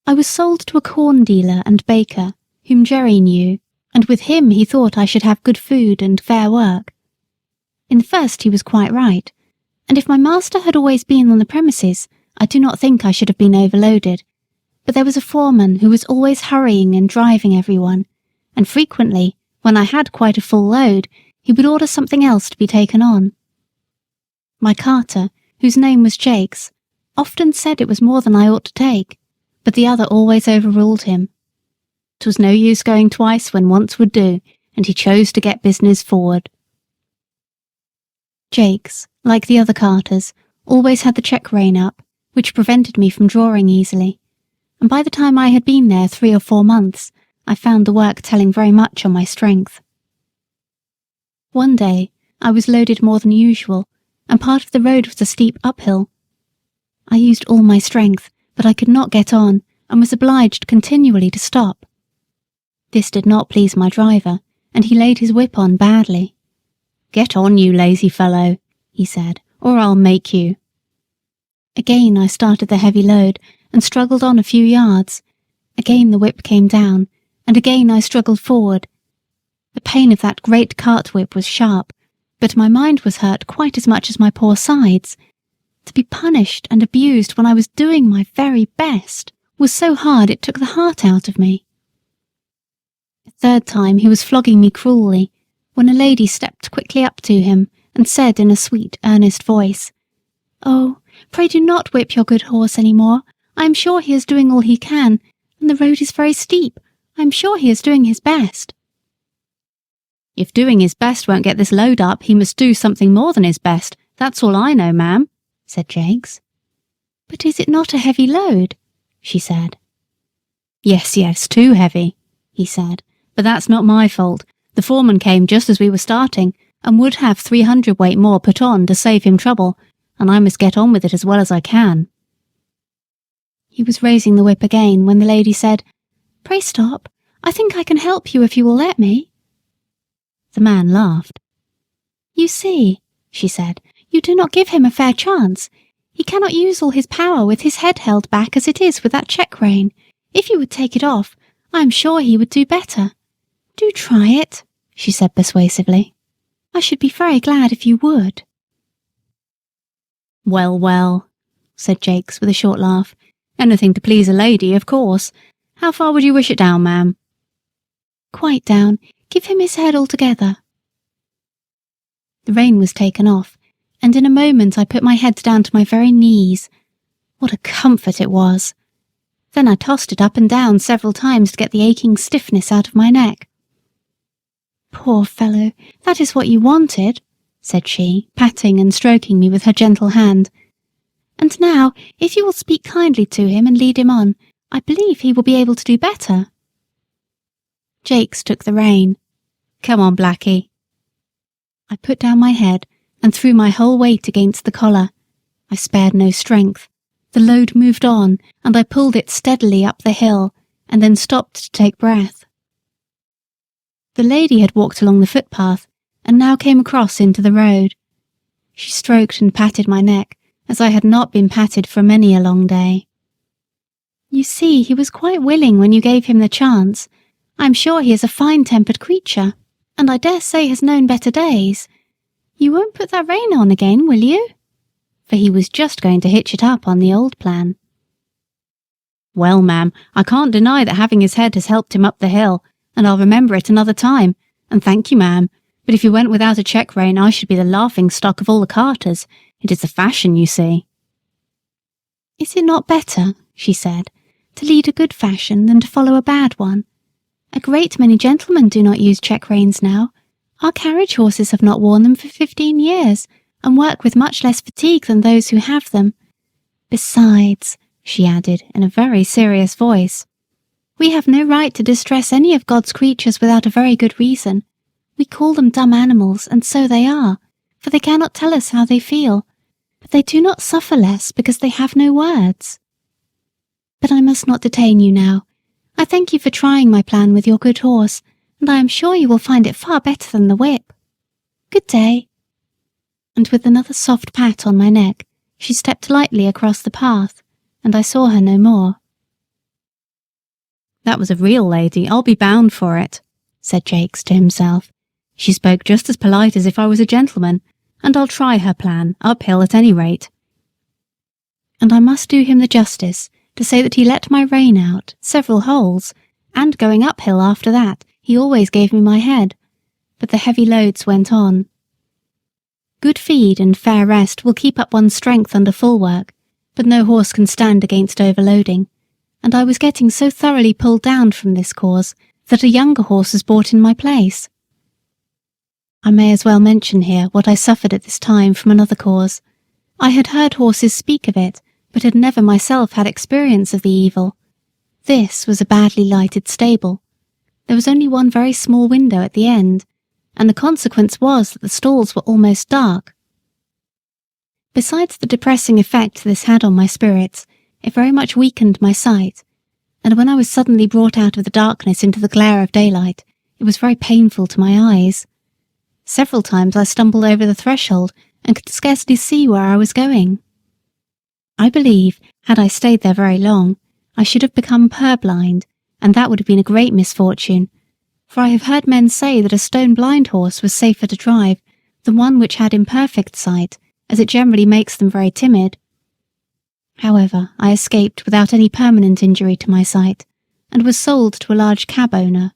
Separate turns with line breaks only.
I was sold to a corn dealer and baker, whom Jerry knew, and with him he thought I should have good food and fair work. In the first he was quite right, and if my master had always been on the premises, I do not think I should have been overloaded, but there was a foreman who was always hurrying and driving everyone, and frequently, when I had quite a full load, he would order something else to be taken on. My carter, whose name was Jakes, often said it was more than I ought to take, but the other always overruled him. 'Twas no use going twice when once would do, and he chose to get business forward. Jakes, like the other carters, always had the check rein up, which prevented me from drawing easily, and by the time I had been there 3 or 4 months, I found the work telling very much on my strength. One day I was loaded more than usual, and part of the road was a steep uphill. I used all my strength, but I could not get on, and was obliged continually to stop. This did not please my driver, and he laid his whip on badly. "Get on, you lazy fellow," he said, "or I'll make you." Again I started the heavy load, and struggled on a few yards. Again the whip came down, and again I struggled forward. The pain of that great cart whip was sharp, but my mind was hurt quite as much as my poor sides. To be punished and abused when I was doing my very best was so hard it took the heart out of me. A third time he was flogging me cruelly, when a lady stepped quickly up to him and said in a sweet, earnest voice, "Oh, pray do not whip your good horse any more. I am sure he is doing all he can, and the road is very steep. I am sure he is doing his best." "If doing his best won't get this load up, he must do something more than his best. That's all I know, ma'am," said Jakes. "But is it not a heavy load?" she said. Yes, too heavy," he said, "but that's not my fault. The foreman came just as we were starting, and would have 300 weight more put on to save him trouble, and I must get on with it as well as I can." He was raising the whip again when the lady said, "Pray stop. I think I can help you if you will let me." The man laughed. "You see," she said, "you do not give him a fair chance. He cannot use all his power with his head held back as it is with that check rein. If you would take it off, I am sure he would do better. Do try it," she said persuasively. "I should be very glad if you would." Well, said Jakes with a short laugh. "Anything to please a lady, of course. How far would you wish it down, ma'am?" "Quite down. Give him his head altogether." The rein was taken off, and in a moment I put my head down to my very knees. What a comfort it was! Then I tossed it up and down several times to get the aching stiffness out of my neck. "Poor fellow, that is what you wanted," said she, patting and stroking me with her gentle hand. "And now, if you will speak kindly to him and lead him on, I believe he will be able to do better." Jakes took the rein. "Come on, Blackie." I put down my head and threw my whole weight against the collar. I spared no strength. The load moved on, and I pulled it steadily up the hill, and then stopped to take breath. The lady had walked along the footpath, and now came across into the road. She stroked and patted my neck, as I had not been patted for many a long day. "You see, he was quite willing when you gave him the chance. I am sure he is a fine-tempered creature, and I dare say has known better days. You won't put that rein on again, will you?" For he was just going to hitch it up on the old plan. "Well, ma'am, I can't deny that having his head has helped him up the hill, and I'll remember it another time, and thank you, ma'am. But if you went without a check rein, I should be the laughing-stock of all the carters. It is the fashion, you see." "Is it not better," she said, "to lead a good fashion than to follow a bad one? A great many gentlemen do not use check reins now. Our carriage horses have not worn them for 15 years, and work with much less fatigue than those who have them. Besides," she added in a very serious voice, "we have no right to distress any of God's creatures without a very good reason. We call them dumb animals, and so they are, for they cannot tell us how they feel, but they do not suffer less because they have no words. But I must not detain you now. I thank you for trying my plan with your good horse, and I am sure you will find it far better than the whip. Good day." And with another soft pat on my neck, she stepped lightly across the path, and I saw her no more. That was a real lady, I'll be bound for it, said Jakes to himself. She spoke just as polite as if I was a gentleman, and I'll try her plan, uphill at any rate. And I must do him the justice to say that he let my rein out several holes, and going uphill after that, he always gave me my head, but the heavy loads went on. Good feed and fair rest will keep up one's strength under full work, but no horse can stand against overloading, and I was getting so thoroughly pulled down from this cause that a younger horse was bought in my place. I may as well mention here what I suffered at this time from another cause. I had heard horses speak of it, but had never myself had experience of the evil. This was a badly lighted stable. There was only one very small window at the end, and the consequence was that the stalls were almost dark. Besides the depressing effect this had on my spirits, it very much weakened my sight, and when I was suddenly brought out of the darkness into the glare of daylight, it was very painful to my eyes. Several times I stumbled over the threshold and could scarcely see where I was going. I believe, had I stayed there very long, I should have become purblind, and that would have been a great misfortune, for I have heard men say that a stone-blind horse was safer to drive than one which had imperfect sight, as it generally makes them very timid. However, I escaped without any permanent injury to my sight, and was sold to a large cab owner